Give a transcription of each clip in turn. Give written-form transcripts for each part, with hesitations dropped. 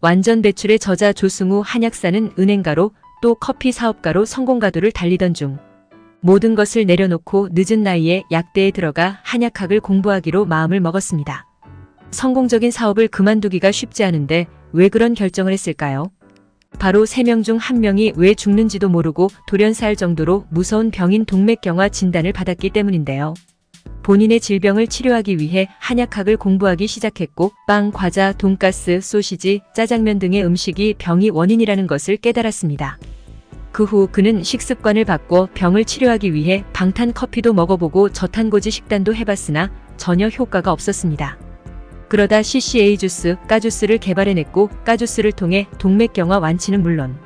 완전 배출의 저자 조승우 한약사는 은행가로 또 커피 사업가로 성공가도를 달리던 중 모든 것을 내려놓고 늦은 나이에 약대에 들어가 한약학을 공부하기로 마음을 먹었습니다. 성공적인 사업을 그만두기가 쉽지 않은데 왜 그런 결정을 했을까요? 바로 3명 중 1명이 왜 죽는지도 모르고 돌연사할 정도로 무서운 병인 동맥경화 진단을 받았기 때문인데요. 본인의 질병을 치료하기 위해 한약학을 공부하기 시작했고 빵, 과자, 돈가스, 소시지, 짜장면 등의 음식이 병이 원인이라는 것을 깨달았습니다. 그 후 그는 식습관을 바꿔 병을 치료하기 위해 방탄 커피도 먹어보고 저탄고지 식단도 해봤으나 전혀 효과가 없었습니다. 그러다 CCA 주스, 까주스를 개발해냈고 까주스를 통해 동맥경화 완치는 물론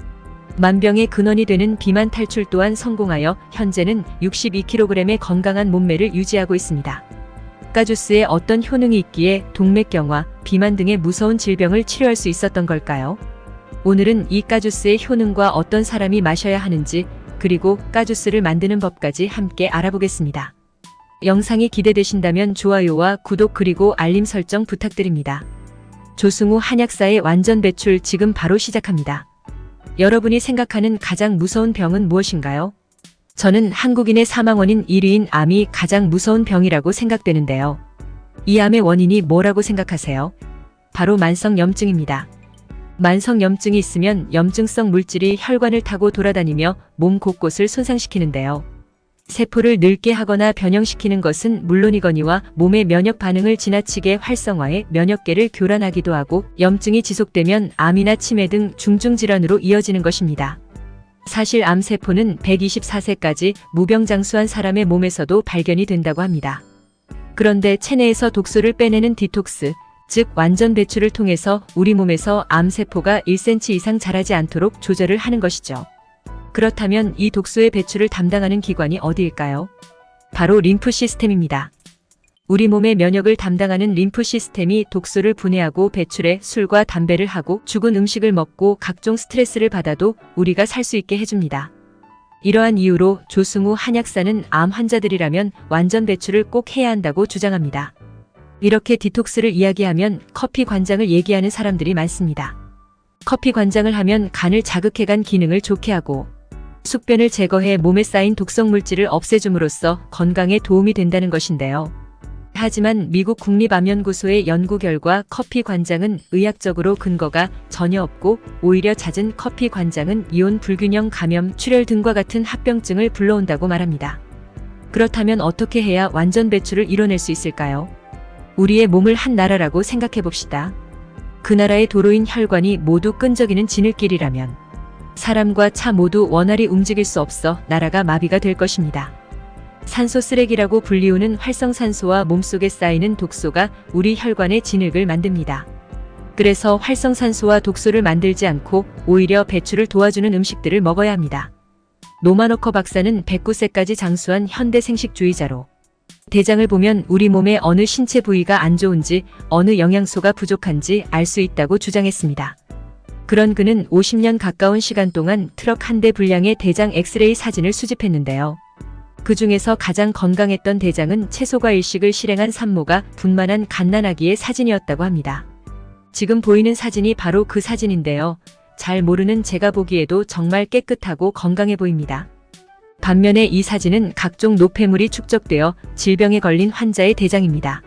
만병의 근원이 되는 비만 탈출 또한 성공하여 현재는 62kg의 건강한 몸매를 유지하고 있습니다. 까주스에 어떤 효능이 있기에 동맥경화, 비만 등의 무서운 질병을 치료할 수 있었던 걸까요? 오늘은 이 까주스의 효능과 어떤 사람이 마셔야 하는지 그리고 까주스를 만드는 법까지 함께 알아보겠습니다. 영상이 기대되신다면 좋아요와 구독 그리고 알림 설정 부탁드립니다. 조승우 한약사의 완전 배출 지금 바로 시작합니다. 여러분이 생각하는 가장 무서운 병은 무엇인가요? 저는 한국인의 사망 원인 1위인 암이 가장 무서운 병이라고 생각되는데요. 이 암의 원인이 뭐라고 생각하세요? 바로 만성염증입니다. 만성염증이 있으면 염증성 물질이 혈관을 타고 돌아다니며 몸 곳곳을 손상시키는데요. 세포를 늙게 하거나 변형시키는 것은 물론이거니와 몸의 면역 반응을 지나치게 활성화해 면역계를 교란하기도 하고 염증이 지속되면 암이나 치매 등 중증질환으로 이어지는 것입니다. 사실 암세포는 124세까지 무병장수한 사람의 몸에서도 발견이 된다고 합니다. 그런데 체내에서 독소를 빼내는 디톡스, 즉 완전 배출을 통해서 우리 몸에서 암세포가 1cm 이상 자라지 않도록 조절을 하는 것이죠. 그렇다면 이 독소의 배출을 담당하는 기관이 어디일까요? 바로 림프 시스템입니다. 우리 몸의 면역을 담당하는 림프 시스템이 독소를 분해하고 배출해 술과 담배를 하고 죽은 음식을 먹고 각종 스트레스를 받아도 우리가 살 수 있게 해줍니다. 이러한 이유로 조승우 한약사는 암 환자들이라면 완전 배출을 꼭 해야 한다고 주장합니다. 이렇게 디톡스를 이야기하면 커피 관장을 얘기하는 사람들이 많습니다. 커피 관장을 하면 간을 자극해간 기능을 좋게 하고 숙변을 제거해 몸에 쌓인 독성 물질을 없애줌으로써 건강에 도움이 된다는 것인데요. 하지만 미국 국립암연구소의 연구 결과 커피 관장은 의학적으로 근거가 전혀 없고 오히려 잦은 커피 관장은 이온 불균형 감염, 출혈 등과 같은 합병증을 불러온다고 말합니다. 그렇다면 어떻게 해야 완전 배출을 이뤄낼 수 있을까요? 우리의 몸을 한 나라라고 생각해 봅시다. 그 나라의 도로인 혈관이 모두 끈적이는 지늘길이라면 사람과 차 모두 원활히 움직일 수 없어 나라가 마비가 될 것입니다. 산소 쓰레기라고 불리우는 활성산소와 몸속에 쌓이는 독소가 우리 혈관의 진흙을 만듭니다. 그래서 활성산소와 독소를 만들지 않고 오히려 배출을 도와주는 음식들을 먹어야 합니다. 노마노커 박사는 109세까지 장수한 현대 생식주의자로 대장을 보면 우리 몸의 어느 신체 부위가 안 좋은지 어느 영양소가 부족한지 알 수 있다고 주장했습니다. 그런 그는 50년 가까운 시간 동안 트럭 한 대 분량의 대장 엑스레이 사진을 수집했는데요. 그 중에서 가장 건강했던 대장은 채소과 일식을 실행한 산모가 분만한 갓난아기의 사진이었다고 합니다. 지금 보이는 사진이 바로 그 사진인데요. 잘 모르는 제가 보기에도 정말 깨끗하고 건강해 보입니다. 반면에 이 사진은 각종 노폐물이 축적되어 질병에 걸린 환자의 대장입니다.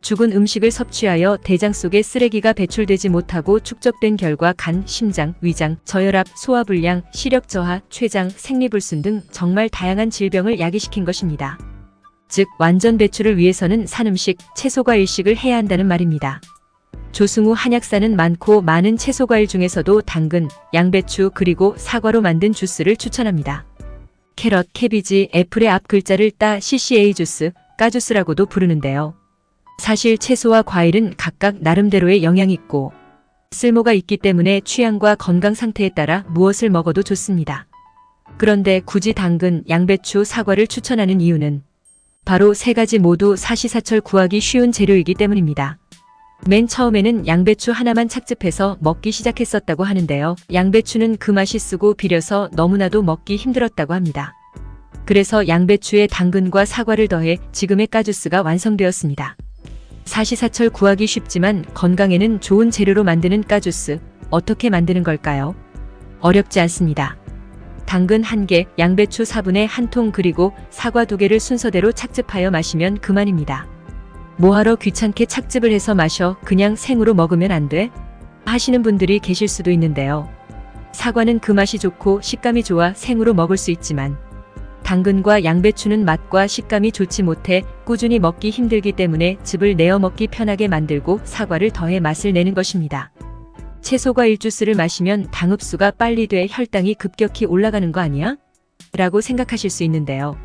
죽은 음식을 섭취하여 대장 속에 쓰레기가 배출되지 못하고 축적된 결과 간, 심장, 위장, 저혈압, 소화불량, 시력 저하, 췌장, 생리불순 등 정말 다양한 질병을 야기시킨 것입니다. 즉 완전 배출을 위해서는 산음식, 채소과 일식을 해야 한다는 말입니다. 조승우 한약사는 많고 많은 채소과일 중에서도 당근, 양배추 그리고 사과로 만든 주스를 추천합니다. 캐럿, 캐비지, 애플의 앞 글자를 따 CCA 주스, 까주스라고도 부르는데요. 사실 채소와 과일은 각각 나름대로의 영향이 있고 쓸모가 있기 때문에 취향과 건강 상태에 따라 무엇을 먹어도 좋습니다. 그런데 굳이 당근, 양배추, 사과를 추천하는 이유는 바로 3가지 모두 사시사철 구하기 쉬운 재료이기 때문입니다. 맨 처음에는 양배추 하나만 착즙해서 먹기 시작했었다고 하는데요. 양배추는 그 맛이 쓰고 비려서 너무나도 먹기 힘들었다고 합니다. 그래서 양배추에 당근과 사과를 더해 지금의 까주스가 완성되었습니다. 사시사철 구하기 쉽지만 건강에는 좋은 재료로 만드는 까주스, 어떻게 만드는 걸까요? 어렵지 않습니다. 당근 1개, 양배추 4분의 1통 그리고 사과 2개를 순서대로 착즙하여 마시면 그만입니다. 뭐하러 귀찮게 착즙을 해서 마셔, 그냥 생으로 먹으면 안 돼? 하시는 분들이 계실 수도 있는데요. 사과는 그 맛이 좋고 식감이 좋아 생으로 먹을 수 있지만 당근과 양배추는 맛과 식감이 좋지 못해 꾸준히 먹기 힘들기 때문에 즙을 내어 먹기 편하게 만들고 사과를 더해 맛을 내는 것입니다. 채소과일 주스를 마시면 당 흡수가 빨리 돼 혈당이 급격히 올라가는 거 아니야? 라고 생각하실 수 있는데요.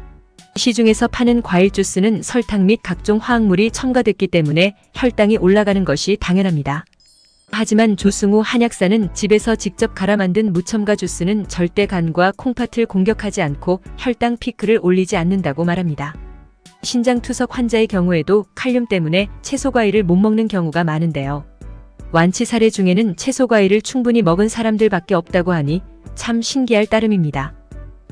시중에서 파는 과일 주스는 설탕 및 각종 화학물이 첨가됐기 때문에 혈당이 올라가는 것이 당연합니다. 하지만 조승우 한약사는 집에서 직접 갈아 만든 무첨가 주스는 절대 간과 콩팥을 공격하지 않고 혈당 피크를 올리지 않는다고 말합니다. 신장투석 환자의 경우에도 칼륨 때문에 채소과일을 못 먹는 경우가 많은데요. 완치 사례 중에는 채소과일을 충분히 먹은 사람들밖에 없다고 하니 참 신기할 따름입니다.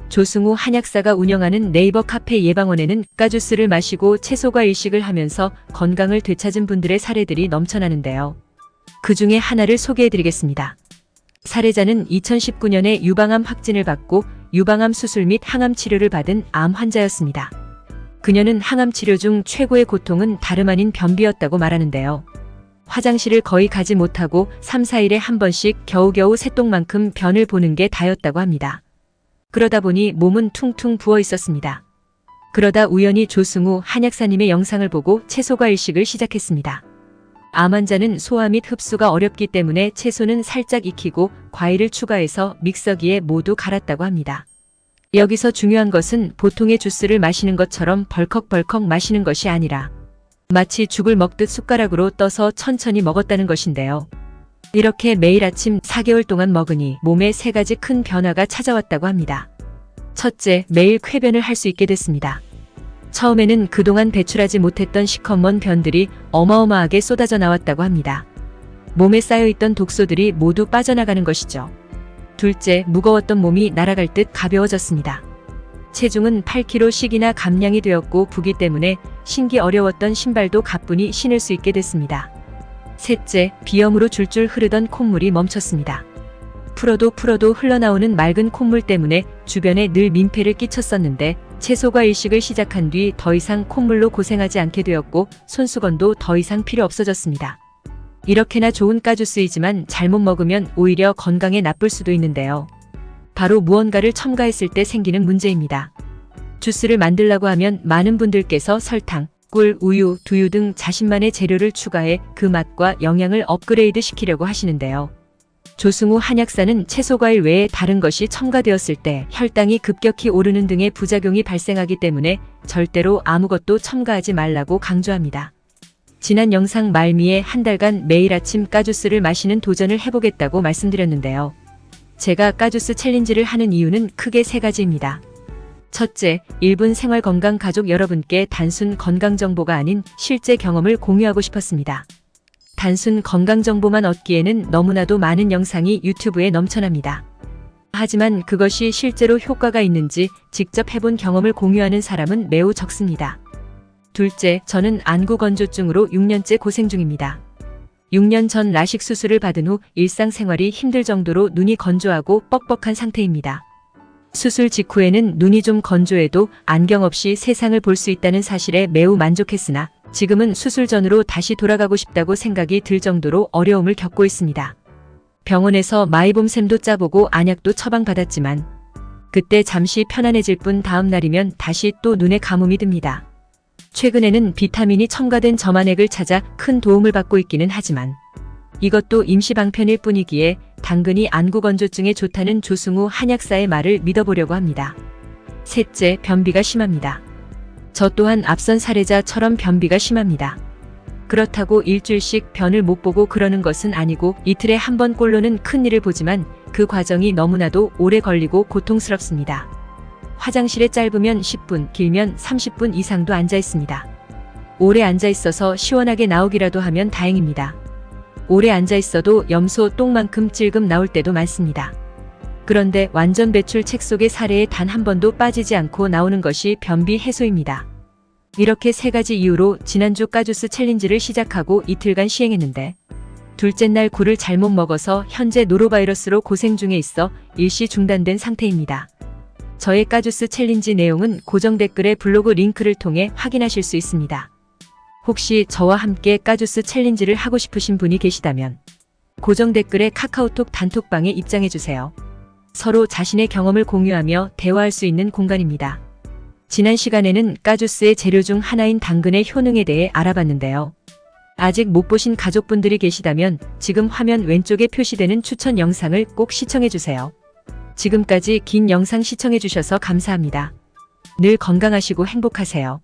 조승우 한약사가 운영하는 네이버 카페 예방원에는 까주스를 마시고 채소과일식을 하면서 건강을 되찾은 분들의 사례들이 넘쳐나는데요. 그 중에 하나를 소개해드리겠습니다. 사례자는 2019년에 유방암 확진을 받고 유방암 수술 및 항암 치료를 받은 암 환자였습니다. 그녀는 항암 치료 중 최고의 고통은 다름 아닌 변비였다고 말하는데요. 화장실을 거의 가지 못하고 3, 4일에 한 번씩 겨우겨우 새똥만큼 변을 보는 게 다였다고 합니다. 그러다 보니 몸은 퉁퉁 부어 있었습니다. 그러다 우연히 조승우 한약사님의 영상을 보고 채소과일식을 시작했습니다. 암 환자는 소화 및 흡수가 어렵기 때문에 채소는 살짝 익히고 과일을 추가해서 믹서기에 모두 갈았다고 합니다. 여기서 중요한 것은 보통의 주스를 마시는 것처럼 벌컥벌컥 마시는 것이 아니라 마치 죽을 먹듯 숟가락으로 떠서 천천히 먹었다는 것인데요. 이렇게 매일 아침 4개월 동안 먹으니 몸에 3가지 큰 변화가 찾아왔다고 합니다. 첫째, 매일 쾌변을 할 수 있게 됐습니다. 처음에는 그동안 배출하지 못했던 시커먼 변들이 어마어마하게 쏟아져 나왔다고 합니다. 몸에 쌓여있던 독소들이 모두 빠져나가는 것이죠. 둘째, 무거웠던 몸이 날아갈 듯 가벼워졌습니다. 체중은 8kg씩이나 감량이 되었고 부기 때문에 신기 어려웠던 신발도 가뿐히 신을 수 있게 됐습니다. 셋째, 비염으로 줄줄 흐르던 콧물이 멈췄습니다. 풀어도 흘러나오는 맑은 콧물 때문에 주변에 늘 민폐를 끼쳤었는데 채소과일식을 시작한 뒤 더 이상 콧물로 고생하지 않게 되었고 손수건도 더 이상 필요 없어졌습니다. 이렇게나 좋은 까주스이지만 잘못 먹으면 오히려 건강에 나쁠 수도 있는데요. 바로 무언가를 첨가했을 때 생기는 문제입니다. 주스를 만들려고 하면 많은 분들께서 설탕, 꿀, 우유, 두유 등 자신만의 재료를 추가해 그 맛과 영양을 업그레이드 시키려고 하시는데요. 조승우 한약사는 채소과일 외에 다른 것이 첨가되었을 때 혈당이 급격히 오르는 등의 부작용이 발생하기 때문에 절대로 아무것도 첨가하지 말라고 강조합니다. 지난 영상 말미에 한 달간 매일 아침 까주스를 마시는 도전을 해보겠다고 말씀드렸는데요. 제가 까주스 챌린지를 하는 이유는 크게 3가지입니다. 첫째, 1분 생활건강 가족 여러분께 단순 건강정보가 아닌 실제 경험을 공유하고 싶었습니다. 단순 건강정보만 얻기에는 너무나도 많은 영상이 유튜브에 넘쳐납니다. 하지만 그것이 실제로 효과가 있는지 직접 해본 경험을 공유하는 사람은 매우 적습니다. 둘째, 저는 안구건조증으로 6년째 고생 중입니다. 6년 전 라식 수술을 받은 후 일상생활이 힘들 정도로 눈이 건조하고 뻑뻑한 상태입니다. 수술 직후에는 눈이 좀 건조해도 안경 없이 세상을 볼 수 있다는 사실에 매우 만족했으나 지금은 수술 전으로 다시 돌아가고 싶다고 생각이 들 정도로 어려움을 겪고 있습니다. 병원에서 마이봄샘도 짜보고 안약도 처방받았지만 그때 잠시 편안해질 뿐 다음 날이면 다시 또 눈에 가뭄이 듭니다. 최근에는 비타민이 첨가된 점안액을 찾아 큰 도움을 받고 있기는 하지만 이것도 임시방편일 뿐이기에 당근이 안구건조증에 좋다는 조승우 한약사의 말을 믿어보려고 합니다. 셋째, 변비가 심합니다. 저 또한 앞선 사례자처럼 변비가 심합니다. 그렇다고 일주일씩 변을 못 보고 그러는 것은 아니고 이틀에 한 번꼴로는 큰일을 보지만 그 과정이 너무나도 오래 걸리고 고통스럽습니다. 화장실에 짧으면 10분, 길면 30분 이상도 앉아 있습니다. 오래 앉아 있어서 시원하게 나오기라도 하면 다행입니다. 오래 앉아 있어도 염소 똥만큼 찔끔 나올 때도 많습니다. 그런데 완전 배출 책 속의 사례에 단 한 번도 빠지지 않고 나오는 것이 변비 해소입니다. 이렇게 3가지 이유로 지난주 까주스 챌린지를 시작하고 이틀간 시행했는데 둘째 날 굴을 잘못 먹어서 현재 노로바이러스로 고생 중에 있어 일시 중단된 상태입니다. 저의 까주스 챌린지 내용은 고정 댓글의 블로그 링크를 통해 확인하실 수 있습니다. 혹시 저와 함께 까주스 챌린지를 하고 싶으신 분이 계시다면 고정 댓글에 카카오톡 단톡방에 입장해주세요. 서로 자신의 경험을 공유하며 대화할 수 있는 공간입니다. 지난 시간에는 까주스의 재료 중 하나인 당근의 효능에 대해 알아봤는데요. 아직 못 보신 가족분들이 계시다면 지금 화면 왼쪽에 표시되는 추천 영상을 꼭 시청해주세요. 지금까지 긴 영상 시청해주셔서 감사합니다. 늘 건강하시고 행복하세요.